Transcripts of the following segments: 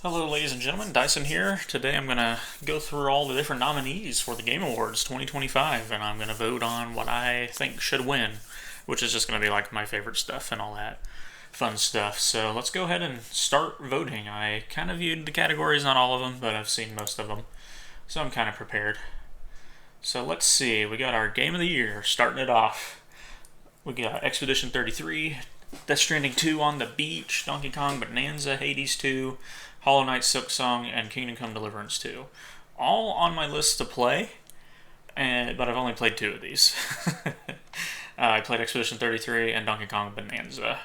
Hello, ladies and gentlemen. Dyson here. Today I'm going to go through all the different nominees for the Game Awards 2025, and I'm going to vote on what I think should win, which is just going to be like my favorite stuff and all that fun stuff. So let's go ahead and start voting. I kind of viewed the categories, not all of them, but I've seen most of them, so I'm kind of prepared. So let's see. We got our Game of the Year starting it off. We got Expedition 33, Death Stranding 2 on the Beach, Donkey Kong Bonanza, Hades 2, Hollow Knight Silksong, and Kingdom Come Deliverance 2. All on my list to play, but I've only played two of these. I played Expedition 33 and Donkey Kong Bonanza.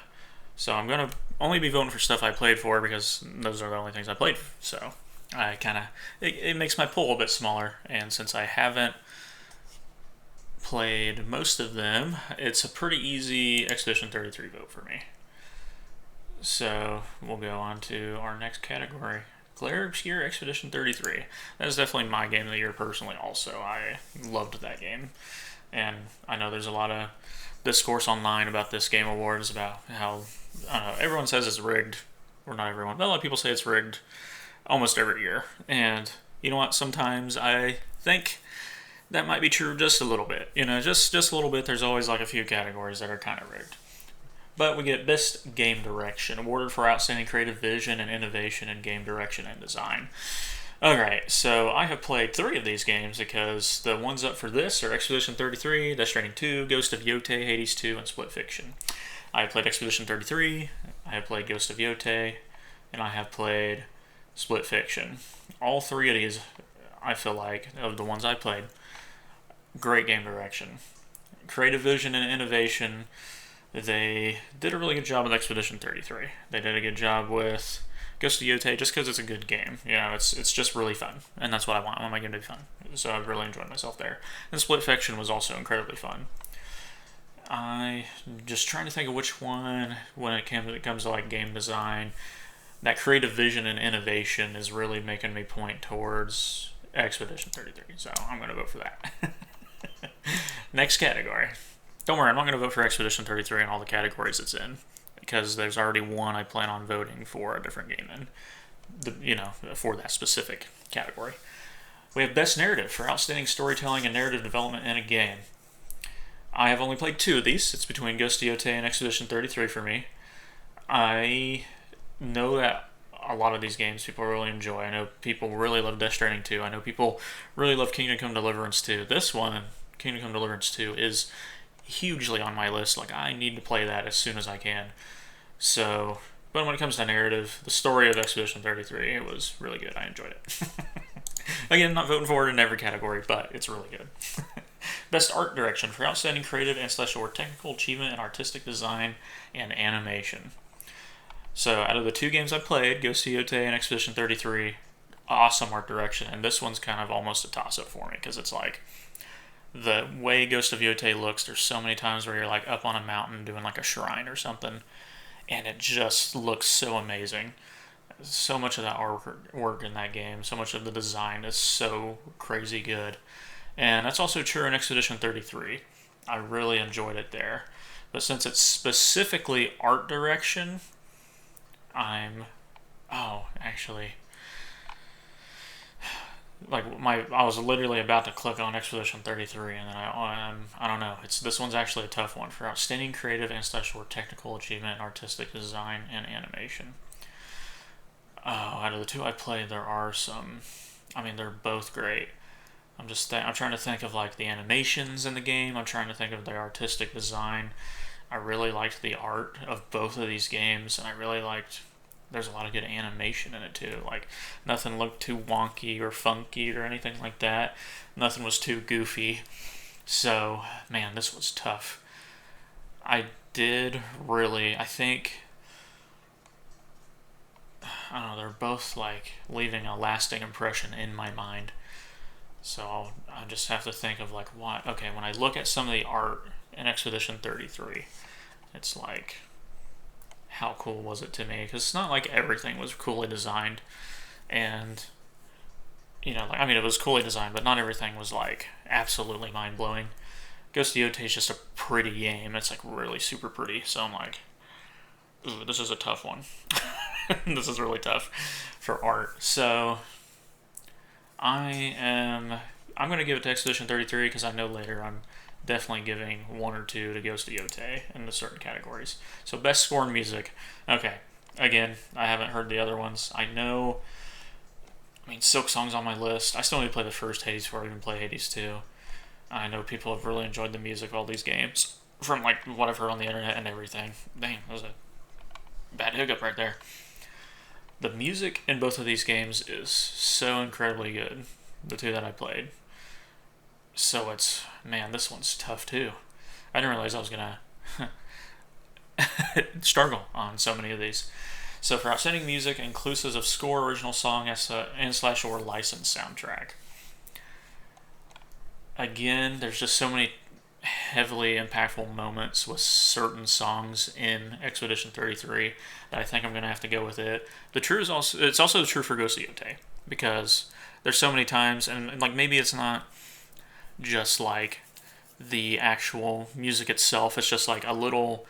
So I'm going to only be voting for stuff I played for because those are the only things I played. So I kind of, it makes my pool a bit smaller. And since I haven't played most of them, it's a pretty easy Expedition 33 vote for me. So we'll go on to our next category. Claire Obscure Expedition 33. That is definitely my game of the year personally also. I loved that game. And I know there's a lot of discourse online about this Game Awards, about how, I don't know, everyone says it's rigged. Or not everyone, but a lot of people say it's rigged almost every year. And you know what? Sometimes I think that might be true just a little bit. You know, just a little bit. There's always like a few categories that are kind of rigged. But we get Best Game Direction, awarded for outstanding creative vision and innovation in game direction and design. Alright, so I have played three of these games because the ones up for this are Expedition 33, Death Stranding 2, Ghost of Yotei, Hades 2, and Split Fiction. I have played Expedition 33, I have played Ghost of Yotei, and I have played Split Fiction. All three of these, I feel like, of the ones I played, great game direction. Creative vision and innovation. They did a really good job with Expedition 33. They did a good job with Ghost of Yotei just because it's a good game. You know, it's just really fun. And that's what I want. I want my game to be fun. So I've really enjoyed myself there. And Split Fiction was also incredibly fun. I just trying to think of which one, when it comes to like game design, that creative vision and innovation is really making me point towards Expedition 33. So I'm going to vote for that. Next category. Don't worry, I'm not going to vote for Expedition 33 in all the categories it's in, because there's already one I plan on voting for a different game in, for that specific category. We have Best Narrative for outstanding storytelling and narrative development in a game. I have only played two of these. It's between Ghost of Yotei and Expedition 33 for me. I know that a lot of these games people really enjoy. I know people really love Death Stranding 2. I know people really love Kingdom Come Deliverance 2. This one, Kingdom Come Deliverance 2, is hugely on my list. Like, I need to play that as soon as I can. So, but when it comes to narrative, the story of Expedition 33, it was really good. I enjoyed it. Again, not voting for it in every category, but it's really good. Best Art Direction for outstanding creative and / technical achievement in artistic design and animation. So, out of the two games I played, Ghost of Yotei and Expedition 33, awesome art direction, and this one's kind of almost a toss-up for me, because it's like, the way Ghost of Yotei looks, there's so many times where you're like up on a mountain doing like a shrine or something, and it just looks so amazing. So much of that artwork in that game, so much of the design is so crazy good. And that's also true in Expedition 33. I really enjoyed it there. But since it's specifically art direction, actually, I was literally about to click on Expedition 33, and then I don't know. This one's actually a tough one for outstanding creative and / technical achievement in artistic design and animation. Out of the two I played, there are some. I mean, they're both great. I'm trying to think of like the animations in the game. I'm trying to think of the artistic design. I really liked the art of both of these games, and I really liked. There's a lot of good animation in it too. Like, nothing looked too wonky or funky or anything like that. Nothing was too goofy. So, man, this was tough. I think, I don't know, they're both like leaving a lasting impression in my mind. So I just have to think of like what. Okay, when I look at some of the art in Expedition 33, it's like, how cool was it to me? Because it's not like everything was coolly designed, and it was coolly designed, but not everything was like absolutely mind blowing. Ghost of Yotei is just a pretty game. It's like really super pretty. So I'm like, ooh, this is a tough one. This is really tough for art. So I'm going to give it to Expedition 33 because I know later I'm definitely giving 1 or 2 to Ghost of Yotei in the certain categories. So best score in music. Okay, again, I haven't heard the other ones. I know, I mean, Silk Song's on my list. I still need to play the first Hades before I even play Hades 2. I know people have really enjoyed the music of all these games from like what I've heard on the internet and everything. Dang, that was a bad hiccup right there. The music in both of these games is so incredibly good. The 2 that I played. So man, this one's tough too. I didn't realize I was gonna struggle on so many of these. So for outstanding music, inclusive of score, original song, and/or licensed soundtrack. Again, there's just so many heavily impactful moments with certain songs in Expedition 33 that I think I'm gonna have to go with it. It's also true for Ghost of Yotei because there's so many times, and like maybe it's not just like the actual music itself, it's just like a little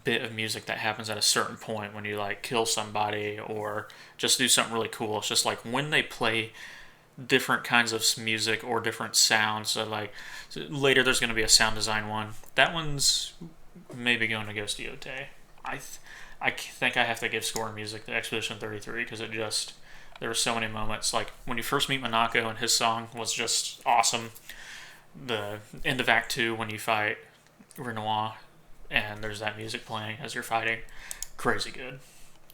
bit of music that happens at a certain point when you like kill somebody or just do something really cool. It's just like when they play different kinds of music or different sounds. So like later there's going to be a sound design one. That one's maybe going to Ghost of Yotei. I think I have to give score and music to Expedition 33 because there were so many moments. Like when you first meet Monako and his song was just awesome. The end of Act 2 when you fight Renoir and there's that music playing as you're fighting. Crazy good.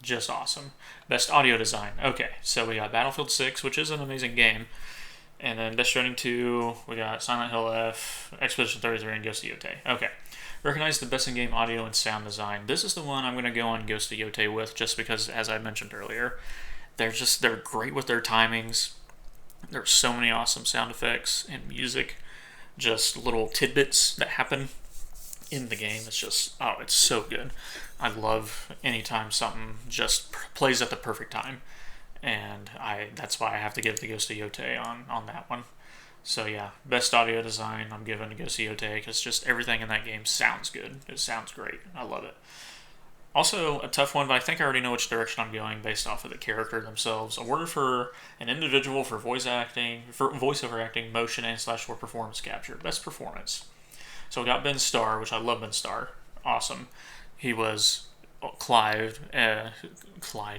Just awesome. Best audio design. Okay, so we got Battlefield 6, which is an amazing game. And then Death Stranding 2, we got Silent Hill F, Expedition 33, and Ghost of Yotei. Okay. Recognize the best in-game audio and sound design. This is the one I'm going to go on Ghost of Yotei with just because, as I mentioned earlier, they're great with their timings. There's so many awesome sound effects and music. Just little tidbits that happen in the game. It's so good. I love anytime something just plays at the perfect time, and that's why I have to give the Ghost of Yotei on that one. So yeah, best audio design I'm giving to Ghost of Yotei because just everything in that game sounds good. It sounds great. I love it. Also a tough one, but I think I already know which direction I'm going based off of the character themselves. Awarded for an individual for voiceover acting, motion, and/or performance capture. Best performance. So we got Ben Starr, which I love Ben Starr. Awesome. He was Clive in Final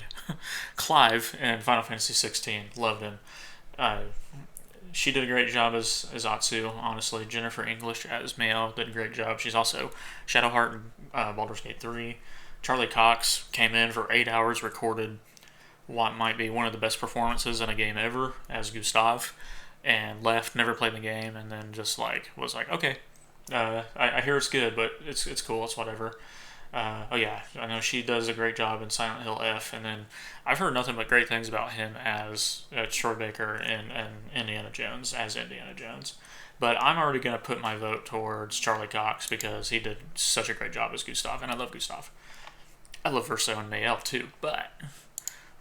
Fantasy 16. Loved him. She did a great job as Atsu, honestly. Jennifer English as Mayo did a great job. She's also Shadowheart in Baldur's Gate 3. Charlie Cox came in for 8 hours, recorded what might be one of the best performances in a game ever as Gustav, and left, never played the game, and then just was like, okay, I hear it's good, but it's cool, it's whatever. Oh yeah, I know she does a great job in Silent Hill F, and then I've heard nothing but great things about him as Troy Baker in Indiana Jones as Indiana Jones. But I'm already going to put my vote towards Charlie Cox because he did such a great job as Gustav, and I love Gustav. I love Verso and Mayel too, but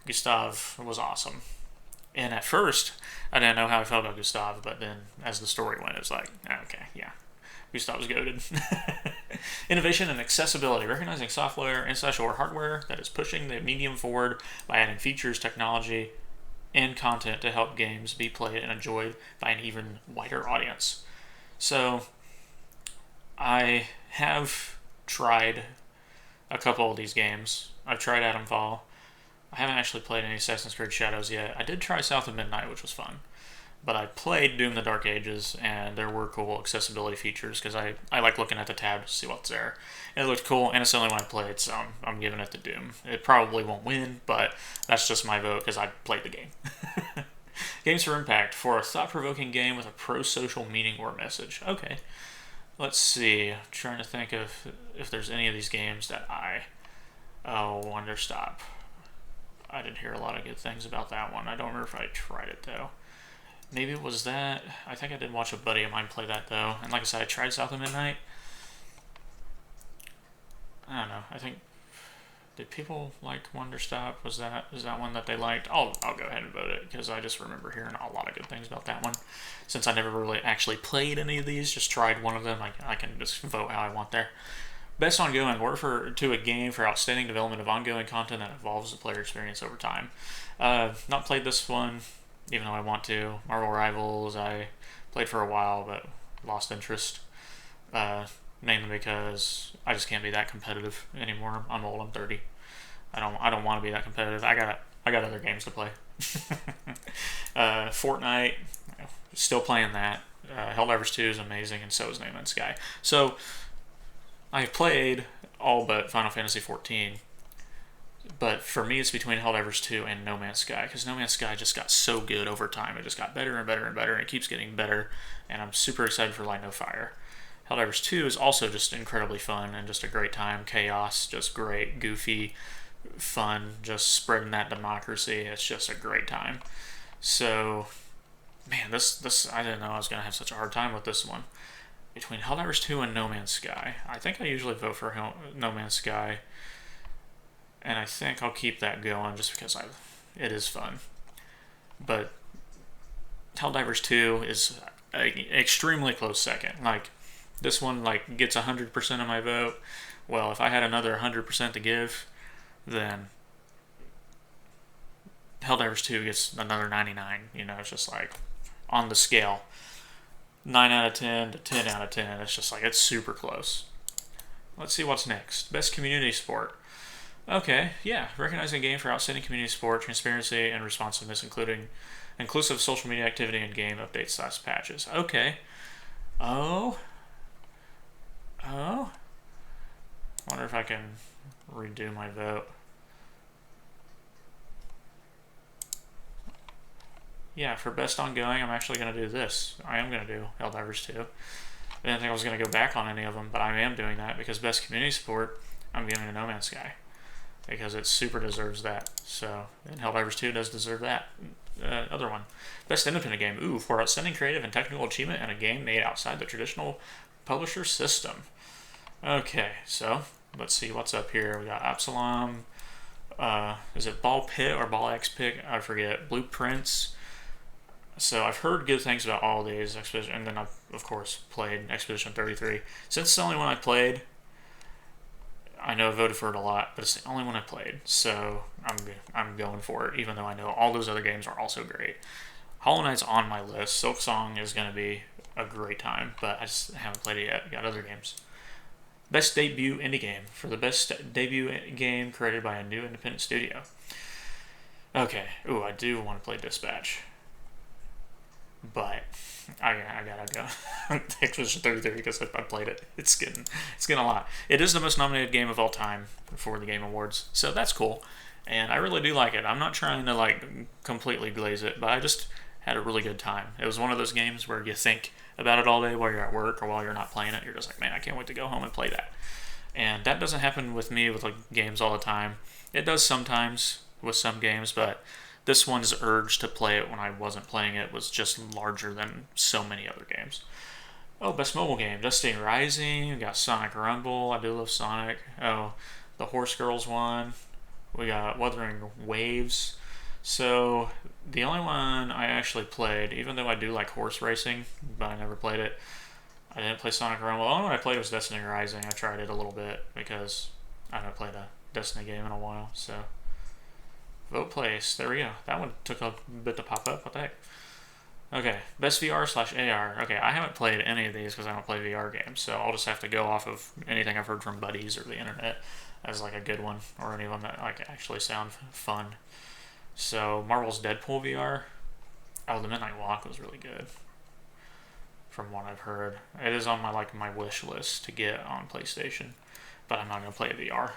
Gustav was awesome. And at first, I didn't know how I felt about Gustav, but then as the story went, it was like, okay, yeah, Gustav was goated. Innovation and accessibility, recognizing software and/or hardware that is pushing the medium forward by adding features, technology, and content to help games be played and enjoyed by an even wider audience. So, I have tried a couple of these games. I've tried Atomfall. I haven't actually played any Assassin's Creed Shadows yet. I did try South of Midnight, which was fun. But I played Doom the Dark Ages, and there were cool accessibility features, because I like looking at the tab to see what's there. And it looked cool, and it's the only one I played, so I'm giving it to Doom. It probably won't win, but that's just my vote, because I played the game. Games for Impact, for a thought-provoking game with a pro-social meaning or message. Okay. Let's see. I'm trying to think of if there's any of these games that Wonderstop. I did hear a lot of good things about that one. I don't remember if I tried it, though. Maybe it was that. I think I did watch a buddy of mine play that, though. And like I said, I tried South of Midnight. I don't know. I think... Did people like Wonderstop? Is that one that they liked? I'll go ahead and vote it, because I just remember hearing a lot of good things about that one. Since I never really actually played any of these, just tried one of them, I can just vote how I want there. Best ongoing, or to a game for outstanding development of ongoing content that evolves the player experience over time. Not played this one, even though I want to. Marvel Rivals, I played for a while, but lost interest. Mainly because I just can't be that competitive anymore. I'm old. I'm 30. I don't want to be that competitive. I got other games to play. Fortnite, still playing that. Helldivers 2 is amazing, and so is No Man's Sky. So I've played all but Final Fantasy 14. But for me, it's between Helldivers 2 and No Man's Sky, because No Man's Sky just got so good over time. It just got better and better and better, and it keeps getting better, and I'm super excited for Light No Fire. Helldivers 2 is also just incredibly fun and just a great time. KAWC, just great, goofy, fun, just spreading that democracy. It's just a great time. So, man, this I didn't know I was going to have such a hard time with this one. Between Helldivers 2 and No Man's Sky, I think I usually vote for No Man's Sky, and I think I'll keep that going just because it is fun. But Helldivers 2 is an extremely close second. Like, this one gets 100% of my vote. Well, if I had another 100% to give, then Helldivers 2 gets another 99. It's just like on the scale. 9 out of 10 to 10 out of 10. It's just it's super close. Let's see what's next. Best community sport. Okay, yeah. Recognizing a game for outstanding community support, transparency, and responsiveness, including inclusive social media activity and game updates / patches. Okay. Oh. Wonder if I can redo my vote. Yeah, for best ongoing, I'm actually going to do this. I am going to do Helldivers 2. I didn't think I was going to go back on any of them, but I am doing that because best community support, I'm giving to No Man's Sky, because it super deserves that. So, and Helldivers 2 does deserve that. Other one. Best independent game. Ooh, for outstanding creative and technical achievement in a game made outside the traditional publisher system. Okay, so let's see what's up here. We got Absalom. Is it Ball Pit or Ball X Pick? I forget. Blueprints. So I've heard good things about all these, and then I've, of course, played Expedition 33. Since it's the only one I played, I know I voted for it a lot, but it's the only one I played, so I'm going for it, even though I know all those other games are also great. Hollow Knight's on my list. Silksong is going to be a great time, but I just haven't played it yet. I got other games. Best debut indie game. For the best debut game created by a new independent studio. Okay. Ooh, I do want to play Dispatch, but I gotta go Expedition 33 because I played it. It's getting a lot. It is the most nominated game of all time for the Game Awards, so that's cool, and I really do like it. I'm not trying to completely glaze it, but I just had a really good time. It was one of those games where you think about it all day while you're at work or while you're not playing it. You're just like, man, I can't wait to go home and play that. And that doesn't happen with me with games all the time. It does sometimes with some games, but this one's urge to play it when I wasn't playing it was just larger than so many other games. Oh, best mobile game. Destiny Rising. We got Sonic Rumble. I do love Sonic. Oh, the Horse Girls one. We got Wuthering Waves. So, the only one I actually played, even though I do like horse racing, but I never played it, I didn't play Sonic Rumble. The only one I played was Destiny Rising. I tried it a little bit because I haven't played a Destiny game in a while, so... Vote place. There we go. That one took a bit to pop up. What the heck? Okay. Best VR / AR. Okay, I haven't played any of these because I don't play VR games, so I'll just have to go off of anything I've heard from buddies or the internet as a good one, or any of them that actually sound fun. So, Marvel's Deadpool VR. Oh, the Midnight Walk was really good, from what I've heard. It is on my wish list to get on PlayStation, but I'm not going to play VR.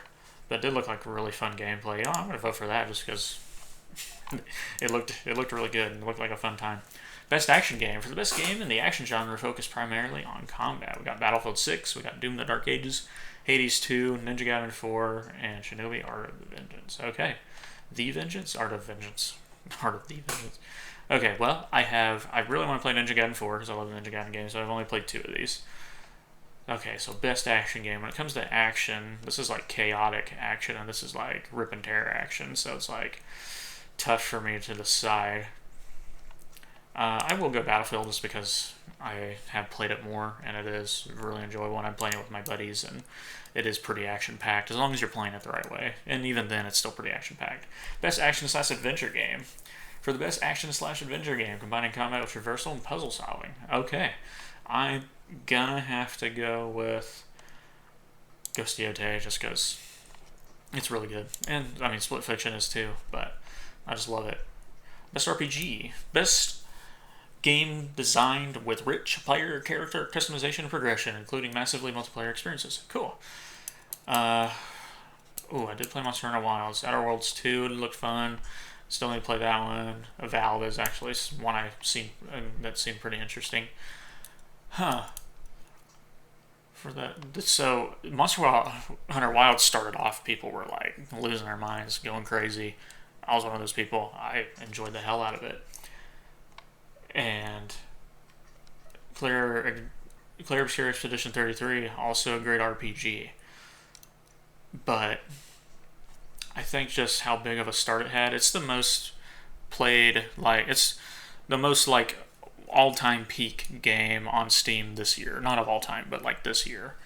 But it did look like a really fun gameplay. I'm going to vote for that just because it looked really good and it looked like a fun time. Best action game. For the best game in the action genre focused primarily on combat, we got Battlefield 6, we got Doom the Dark Ages, Hades 2, Ninja Gaiden 4, and Shinobi Art of the Vengeance. Okay. The Vengeance? Art of Vengeance. Art of the Vengeance. Okay, well, I really want to play Ninja Gaiden 4 because I love the Ninja Gaiden games, so I've only played 2 of these. Okay, so best action game. When it comes to action, this is chaotic action, and this is rip and tear action, so it's tough for me to decide. I will go Battlefield just because I have played it more, and it is really enjoyable when I'm playing it with my buddies, and it is pretty action-packed, as long as you're playing it the right way. And even then, it's still pretty action-packed. Best action/adventure game. For the best action/adventure game, combining combat with traversal and puzzle solving. Okay, I'm gonna have to go with Ghost Yote just because it's really good. And, I mean, Split Fiction is too, but I just love it. Best RPG. Best game designed with rich player character customization and progression, including massively multiplayer experiences. Cool. I did play Monster Hunter Wilds. Outer Worlds 2 looked fun. Still need to play that one. Valve is actually one I've seen that seemed pretty interesting. Huh. For that, so Monster Hunter Wilds started off, people were like losing their minds, going crazy. I was one of those people. I enjoyed the hell out of it. And Claire Obscure Expedition 33, also a great RPG. But I think just how big of a start it had. It's the most played, it's the most all-time peak game on Steam this year. Not of all time, but this year.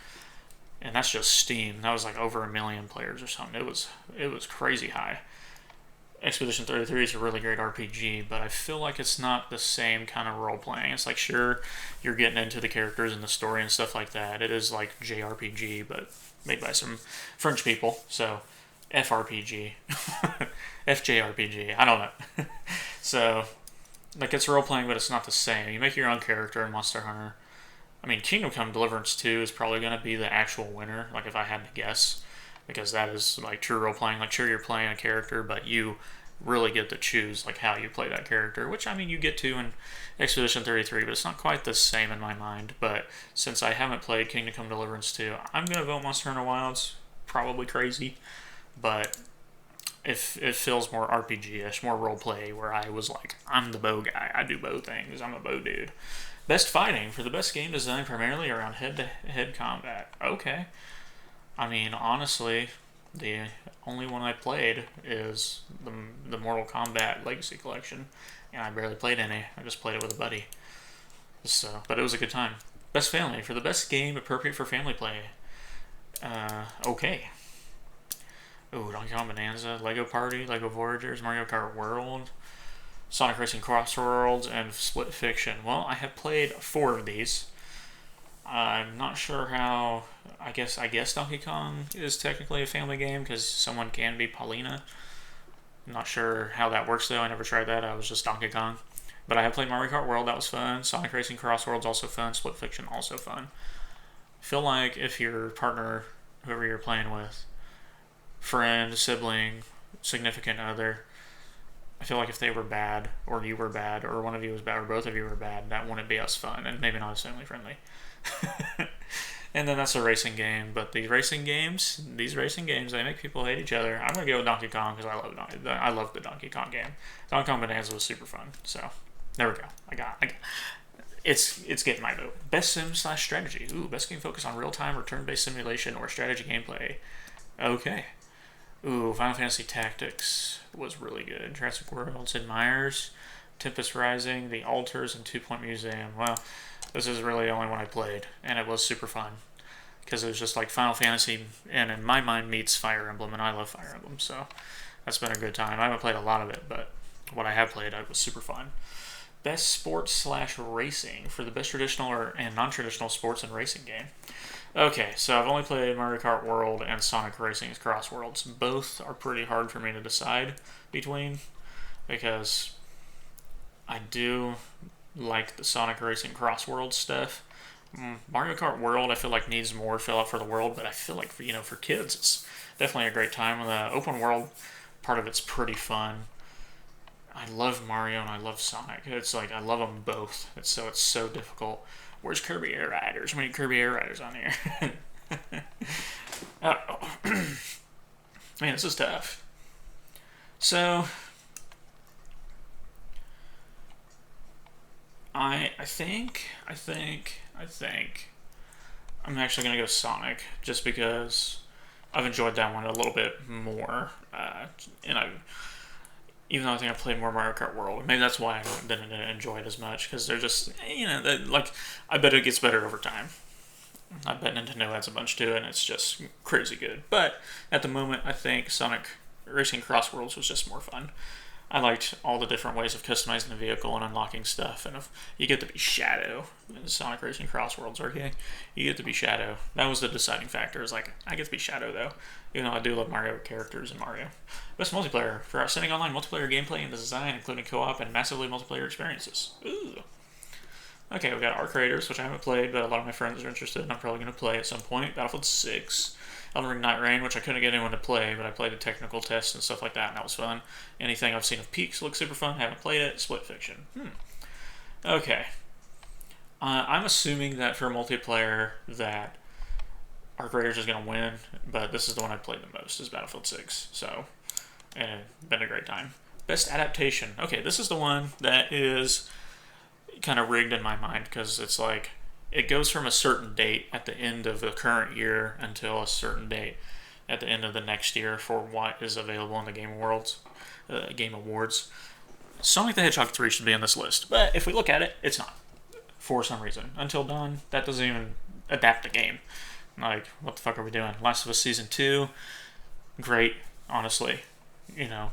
And that's just Steam. That was over 1 million players or something. It was crazy high. Expedition 33 is a really great RPG, but I feel like it's not the same kind of role-playing. It's sure, you're getting into the characters and the story and stuff like that. It is like JRPG, but made by some French people, so FRPG. FJRPG, I don't know. So, it's role-playing, but it's not the same. You make your own character in Monster Hunter. I mean, Kingdom Come Deliverance 2 is probably going to be the actual winner, if I had to guess. Because that is true role playing. Sure, you're playing a character, but you really get to choose how you play that character, which you get to in Expedition 33, but it's not quite the same in my mind. But since I haven't played Kingdom Come Deliverance 2, I'm gonna vote Monster Hunter Wilds. Probably crazy, but it feels more RPG-ish, more role play, where I was I'm the bow guy. I do bow things. I'm a bow dude. Best fighting. For the best game design primarily around head-to-head combat. Okay. I mean, honestly, the only one I played is the Mortal Kombat Legacy Collection, and I barely played any. I just played it with a buddy. So, but it was a good time. Best family. For the best game appropriate for family play. Okay. Ooh, Donkey Kong Bonanza, Lego Party, Lego Voyagers, Mario Kart World, Sonic Racing Crossworlds, and Split Fiction. Well, I have played 4 of these. I'm not sure how. I guess Donkey Kong is technically a family game because someone can be Paulina. I'm not sure how that works though. I never tried that. I was just Donkey Kong. But I have played Mario Kart World. That was fun. Sonic Racing Crossworlds also fun. Split Fiction also fun. I feel like if your partner, whoever you're playing with, friend, sibling, significant other, I feel like if they were bad, or you were bad, or one of you was bad, or both of you were bad, that wouldn't be as fun, and maybe not as family friendly. And then that's a racing game, but these racing games, they make people hate each other. I'm gonna go with Donkey Kong because I love the Donkey Kong game. Donkey Kong Bonanza was super fun, so there we go. I got it's getting my vote. Best sim/strategy. Ooh, best game focused on real-time or turn-based simulation or strategy gameplay. Okay. Ooh, Final Fantasy Tactics was really good. Jurassic World, Sid Meier's, Tempest Rising, The Altars, and 2 Point Museum. Well, this is really the only one I played, and it was super fun. Because it was just Final Fantasy, and in my mind, meets Fire Emblem, and I love Fire Emblem, so that's been a good time. I haven't played a lot of it, but what I have played, it was super fun. Best sports/racing for the best traditional and non-traditional sports and racing game. Okay, so I've only played Mario Kart World and Sonic Racing's Cross Worlds. Both are pretty hard for me to decide between because I do like the Sonic Racing Cross World stuff. Mario Kart World I feel like needs more fill out for the world, but I feel like for kids it's definitely a great time. The open world part of it's pretty fun. I love Mario and I love Sonic. It's I love them both. It's so difficult. Where's Kirby Air Riders? We need Kirby Air Riders on here. Oh. Man, this is tough. So, I think I'm actually gonna go Sonic just because I've enjoyed that one a little bit more, and even though I think I played more Mario Kart World. Maybe that's why I didn't enjoy it as much, because they're just, like, I bet it gets better over time. I bet Nintendo adds a bunch to it, and it's just crazy good. But at the moment, I think Sonic Racing Cross Worlds was just more fun. I liked all the different ways of customizing the vehicle and unlocking stuff. And if you get to be Shadow in Sonic Racing Cross Worlds, okay? You get to be Shadow. That was the deciding factor. Is like, I get to be Shadow, though. Even though I do love Mario characters in Mario. Best multiplayer. For outstanding online multiplayer gameplay and design, including co-op and massively multiplayer experiences. Ooh. Okay, we got Arc Raiders, which I haven't played, but a lot of my friends are interested, and I'm probably going to play at some point. Battlefield 6. Elden Ring Night Rain, which I couldn't get anyone to play, but I played the technical tests and stuff like that, and that was fun. Anything I've seen of Peaks looks super fun. Haven't played it. Split Fiction. Okay. I'm assuming that for multiplayer that Arc Raiders is going to win, but this is the one I played the most, is Battlefield 6. So, and it's been a great time. Best adaptation. Okay, this is the one that is kind of rigged in my mind, because it's like, it goes from a certain date at the end of the current year until a certain date at the end of the next year for what is available in the Game Awards. Sonic the Hedgehog 3 should be on this list, but if we look at it, it's not. For some reason. Until Dawn, that doesn't even adapt the game. Like, what the fuck are we doing? Last of Us Season 2, great, honestly.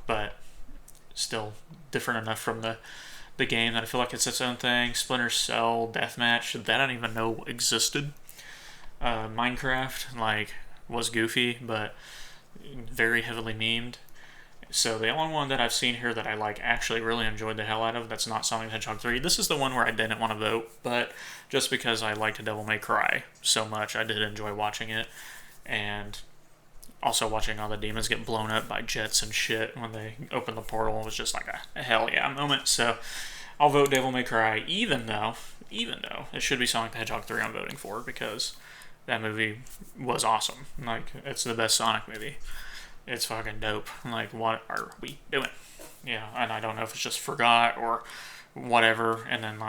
But still different enough from the game that I feel like it's its own thing. Splinter Cell, Deathmatch, that I didn't even know existed. Minecraft, was goofy, but very heavily memed. So the only one that I've seen here that I actually really enjoyed the hell out of, that's not Sonic the Hedgehog 3. This is the one where I didn't want to vote, but just because I liked Devil May Cry so much, I did enjoy watching it. And also watching all the demons get blown up by jets and shit when they open the portal was just like a hell yeah moment. So I'll vote Devil May Cry, even though it should be Sonic the Hedgehog 3 I'm voting for, because that movie was awesome. It's the best Sonic movie. It's fucking dope. What are we doing? Yeah, and I don't know if it's just forgot or whatever. And then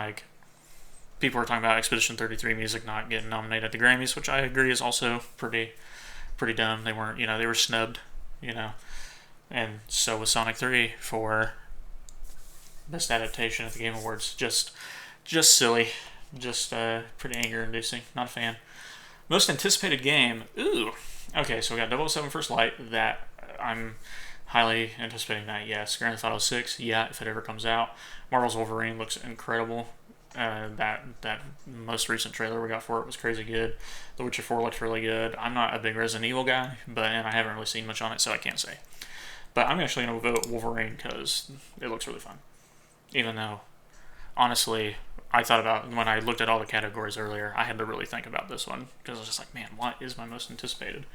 people are talking about Expedition 33 music not getting nominated at the Grammys, which I agree is also pretty dumb. They weren't, they were snubbed, and so was Sonic 3 for best adaptation at the Game Awards. Just silly, just pretty anger-inducing. Not a fan. Most anticipated game. Ooh. Okay, so we got 007 First Light. That I'm highly anticipating that. Yes. Grand Theft Auto 6. Yeah, if it ever comes out. Marvel's Wolverine looks incredible. That most recent trailer we got for it was crazy good. The Witcher 4 looked really good. I'm not a big Resident Evil guy, and I haven't really seen much on it, so I can't say. But I'm actually going to vote Wolverine because it looks really fun. Even though, honestly, I thought about, when I looked at all the categories earlier, I had to really think about this one, because I was just like, man, what is my most anticipated?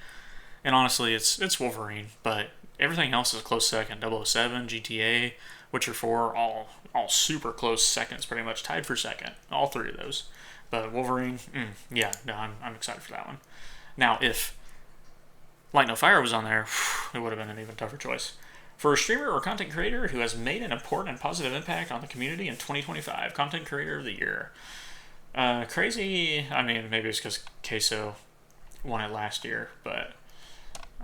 And honestly, it's Wolverine, but everything else is a close second. 007, GTA, Witcher 4, all super close seconds, pretty much tied for second. All three of those. But Wolverine, I'm excited for that one. Now, if Light No Fire was on there, it would have been an even tougher choice. For a streamer or content creator who has made an important and positive impact on the community in 2025, Content Creator of the Year. Crazy, maybe it's because KAWC won it last year, but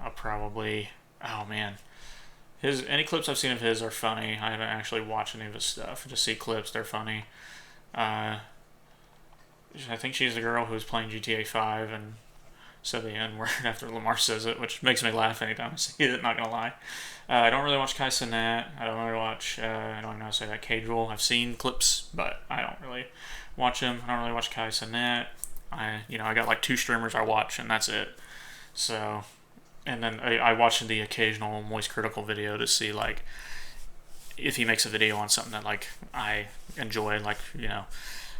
I'll probably, any clips I've seen of his are funny. I haven't actually watched any of his stuff. I just see clips, they're funny. I think she's the girl who's playing GTA 5 and said the N-word after Lamar says it, which makes me laugh anytime I see it, not gonna lie. I don't really watch Kai Cenat. I don't really watch, I don't even know how to say that, Cajal. I've seen clips, but I don't really watch him. I don't really watch Kai Cenat. I got 2 streamers I watch, and that's it. So, and then I watch the occasional Moist Critical video to see, if he makes a video on something that, I enjoy,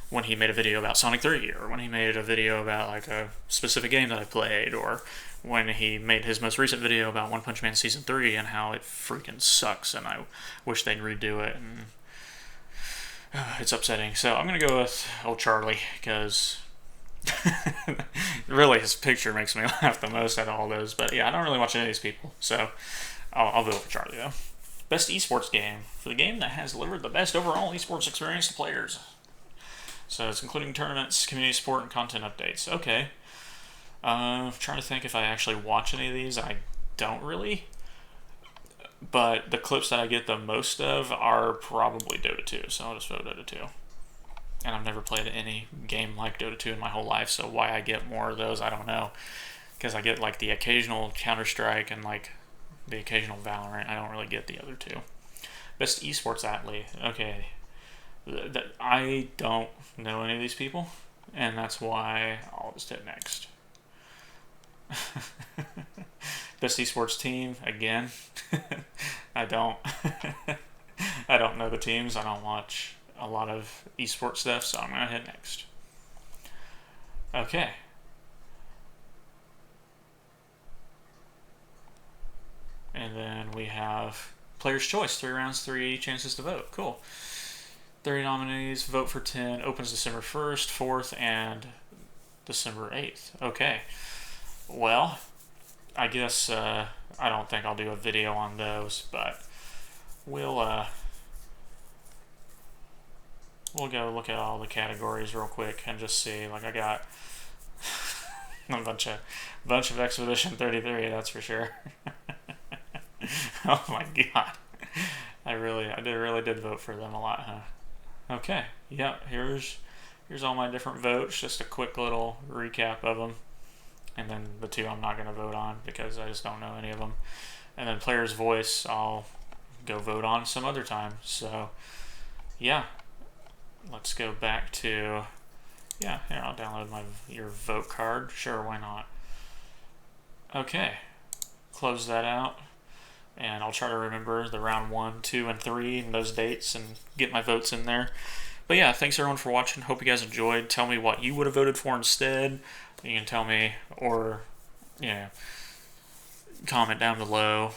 when he made a video about Sonic 3, or when he made a video about, a specific game that I played, or when he made his most recent video about One Punch Man Season 3 and how it freaking sucks, and I wish they'd redo it, and it's upsetting. So I'm going to go with old Charlie, because really his picture makes me laugh the most out of all those. But yeah, I don't really watch any of these people, so I'll vote for Charlie, though. Best esports game. For the game that has delivered the best overall esports experience to players. So it's including tournaments, community support, and content updates. Okay. I'm trying to think if I actually watch any of these. I don't really. But the clips that I get the most of are probably Dota 2, so I'll just vote Dota 2. And I've never played any game like Dota 2 in my whole life, so why I get more of those, I don't know. Because I get like the occasional Counter-Strike and like the occasional Valorant. I don't really get the other two. Best esports athlete. Okay. I don't know any of these people, and that's why I'll just hit next. Best esports team, again. I don't I don't know the teams. I don't watch a lot of esports stuff, so I'm gonna hit next. Okay. And then we have Player's Choice, 3 rounds, 3 chances to vote. Cool. 30 nominees, vote for 10, opens December 1st, 4th, and December 8th. Okay. Well, I guess I don't think I'll do a video on those, but we'll go look at all the categories real quick and just see. Like, I got a bunch of Expedition 33, that's for sure. Oh my god. I really did vote for them a lot, huh? Okay. Yeah, here's all my different votes, just a quick little recap of them. And then the 2 I'm not going to vote on because I just don't know any of them. And then Player's Voice, I'll go vote on some other time. So, yeah. Let's go back to... Yeah, here, I'll download your vote card. Sure, why not? Okay. Close that out. And I'll try to remember the round 1, 2, and 3 and those dates and get my votes in there. But yeah, thanks everyone for watching. Hope you guys enjoyed. Tell me what you would have voted for instead. You can tell me, or comment down below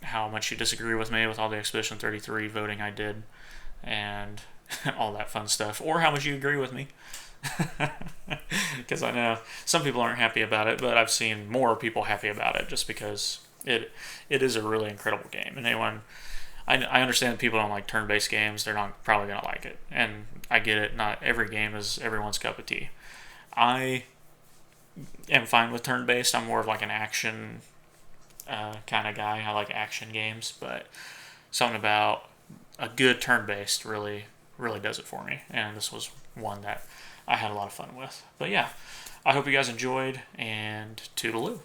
how much you disagree with me with all the Expedition 33 voting I did and all that fun stuff, or how much you agree with me. Because I know some people aren't happy about it, but I've seen more people happy about it just because it is a really incredible game. And I understand that people don't like turn-based games. They're not probably going to like it. And I get it. Not every game is everyone's cup of tea. I am fine with turn-based. I'm more of like an action kind of guy. I like action games. But something about a good turn-based really does it for me. And this was one that I had a lot of fun with. But yeah, I hope you guys enjoyed. And toodaloo.